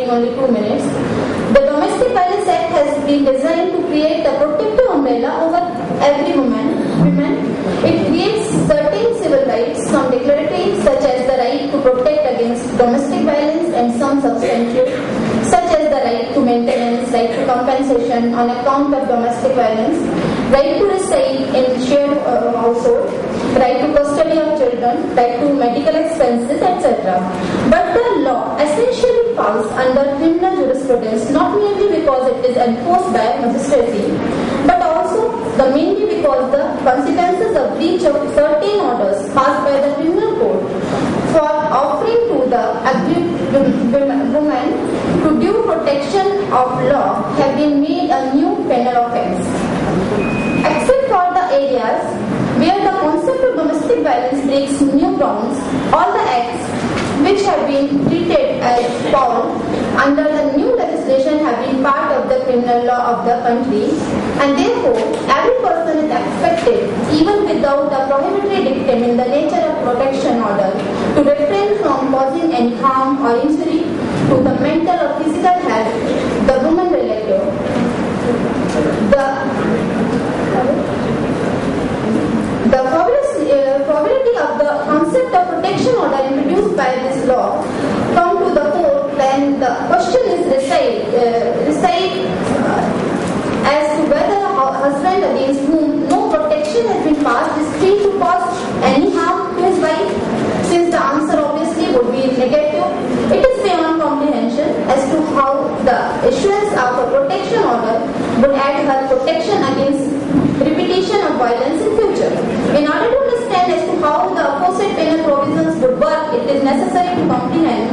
taking only 2 minutes. The Domestic Violence Act has been designed to create a protective umbrella over every woman. It creates certain civil rights, some declaratory, such as the right to protect against domestic violence, and some substantive, such as the right to maintenance, right to compensation on account of domestic violence, right to reside in shared household, right to custody of children, right to medical expenses, etc. But the law essentially falls under criminal jurisprudence not merely because it is enforced by magistracy, but also mainly because the consequences of breach of certain orders passed by the criminal code for offering to the aggrieved woman to due protection of law have been made a new penal offence. Except for the areas where the concept of domestic violence breaks new grounds, all the acts which have been treated as foul under the new legislation have been part of the criminal law of the country, and therefore every person is expected, even without a prohibitory dictum in the nature of protection order, to refrain from causing any harm or injury to the mental or physical health the woman relative. The probability of the concept of protection order introduced by this law come to the fore when the question is decide as to whether a husband against whom no protection has been passed is free to cause any harm to his wife. Since the answer obviously would be negative, it is beyond comprehension as to how the issuance of a protection order would add her protection against repetition of violence in future. In order to understand as to how the aforesaid penal provisions would work, it is necessary to comprehend